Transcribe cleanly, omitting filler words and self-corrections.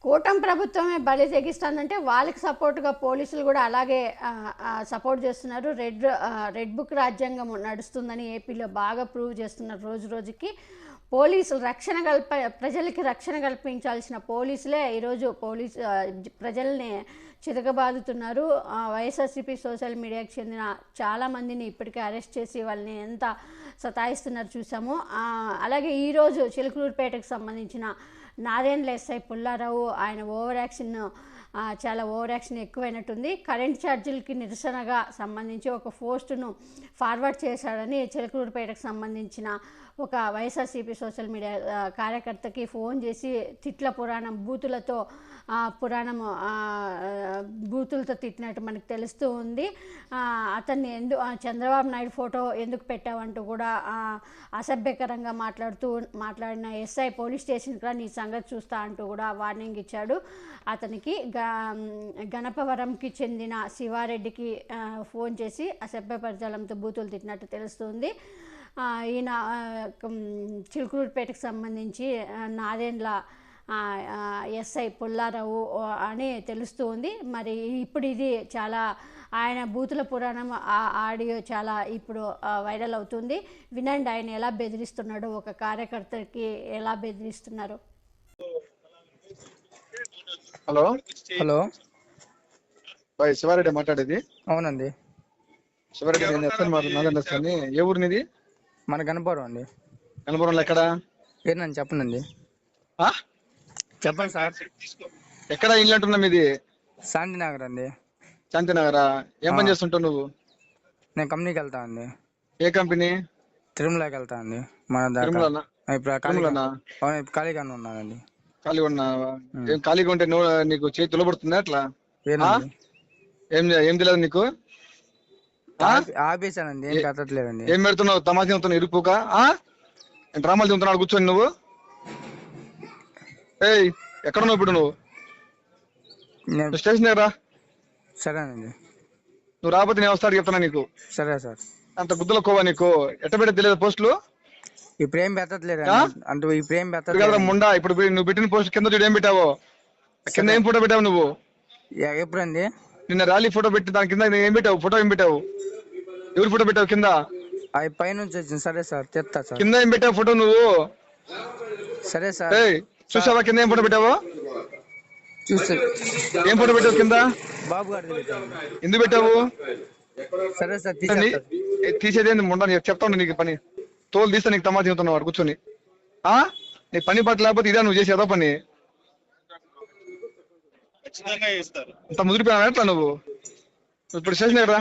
కూటమి ప్రభుత్వమే బలి తెగిస్తుందంటే వాళ్ళకి సపోర్ట్గా పోలీసులు కూడా అలాగే సపోర్ట్ చేస్తున్నారు. రెడ్ బుక్ రాజ్యాంగం నడుస్తుందని ఏపీలో బాగా ప్రూవ్ చేస్తున్నారు. రోజు రోజుకి పోలీసులు ప్రజలకి రక్షణ కల్పించాల్సిన పోలీసులే ఈరోజు ప్రజల్ని చితకబాదుతున్నారు. వైఎస్ఆర్సీపీ సోషల్ మీడియాకి చెందిన చాలామందిని ఇప్పటికే అరెస్ట్ చేసి వాళ్ళని ఎంత సతాయిస్తున్నారు చూసాము. అలాగే ఈరోజు చిలుకలూరుపేటకు సంబంధించిన నాదేండ్ల ఎస్ఐ పుల్లారావు ఆయన చాలా ఓవర్ యాక్షన్ ఎక్కువైనట్టుంది. కరెంట్ ఛార్జీలకి నిరసనగా సంబంధించి ఒక పోస్టును ఫార్వర్డ్ చేశాడని చిలుకలూరుపేటకు సంబంధించిన ఒక వైఎస్ఆర్సీపీ సోషల్ మీడియా కార్యకర్తకి ఫోన్ చేసి తిట్ల బూతులతో తిట్టినట్టు మనకు తెలుస్తూ ఉంది. అతన్ని చంద్రబాబు నాయుడు ఫోటో ఎందుకు పెట్టావంటూ కూడా అసభ్యకరంగా మాట్లాడిన ఎస్ఐ పోలీస్ స్టేషన్ కూడా నీ సంగతి చూస్తా అంటూ కూడా వార్నింగ్ ఇచ్చాడు. అతనికి గణపవరంకి చెందిన శివారెడ్డికి ఫోన్ చేసి అసభ్యపరచాలంతో బూతులు తిట్టినట్టు తెలుస్తుంది. ఈయన చిలుకలూరుపేటకు సంబంధించి నాదేండ్ల ఎస్ఐ పుల్లారావు అని తెలుస్తూ ఉంది. మరి ఇప్పుడు ఇది చాలా ఆయన బూతుల పురాణం ఆడియో చాలా ఇప్పుడు వైరల్ అవుతుంది. వినండి ఆయన ఎలా బెదిరిస్తున్నాడో, ఒక కార్యకర్తకి ఎలా బెదిరిస్తున్నారు. హలో హలో శివారెడ్డి మాట్లాడేది? అవునండి, శివారెడ్డి నాదండి. ఏ ఊరు నీది? మన గణపురం అండి. గణపురంలో ఎక్కడ? ఏంటండి చెప్పండి. చెప్పండి సార్. ఎక్కడ ఇల్లు అంటున్నా మీది? శాంతినగర్ అండి. శాంతినగరా? ఏం పని చేస్తుంటావు నువ్వు? నేను కంపెనీకి వెళ్తా అండి. ఏ కంపెనీ? తిరుమలకి వెళ్తా అండి. మన ఇప్పుడు ఖాళీగానే ఉన్నానండి. ఖాళీగా ఉన్నావా? ఏం ఖాళీగా ఉంటే నీకు చేతి తులబడుతుందా అట్లా? ఏం తెలియదు నీకు? ఆపేసానండి, ఏం కట్టట్లేదండి. ఏం పెడుతున్నావు? తమాషా తింటున్నావు ఇరుపుక? డ్రామాలు తింటున్నాడు కూర్చొని నువ్వు. ఏయ్ ఎక్కడున్నావు ఇప్పుడు నువ్వు? స్టేషన్ దగ్గర. సరేనండి. నువ్వు రాకపోతే నేను వస్తాడు చెప్తున్నా నీకు. సరే సార్. అంత గుద్దులో కోవా నీకు? ఎట్ట పెట్టే తెలియదు పోస్టులు? ఇప్పుడు ఏం పెట్టట్లేదు అంటే ఇప్పుడు ఏం పెట్టలేదు ముండా. ఇప్పుడు నువ్వు పెట్టిన పోస్ట్ కింద చూడు ఏం పెట్టావో. కింద ఏం ఫోటో పెట్టావు నువ్వు? ఎప్పుడండి? నిన్న ర్యాలీ ఫోటో పెట్టి దాని కింద ఏం పెట్టావు? ఫోటో ఏం పెట్టావు? ఎవరు ఫోటో పెట్టావు కింద? అవి పైనుంచి వచ్చింది. సరే సార్, తెస్తా సార్. కింద ఏం పెట్టావు ఫోటో నువ్వు? సరే సార్. చూసావా కింద ఏం ఫోటో పెట్టావో? ఏం ఫోటో పెట్టావు కింద? బాబు గారు. ఎందుకు పెట్టావు? సరే సార్, తీసేది ముండా. చెప్తాను నీకు పని. తోలు తీస్తా నీకు తమాషా చెబుతున్నావు కూర్చొని. నీకు పని పట్ల లేకపోతే ఇదే నువ్వు చేసి ఏదో పని. ఇంత ముదిరిపోయావు ఎట్లా నువ్వు? ఇప్పుడు స్టేషన్ దగ్గర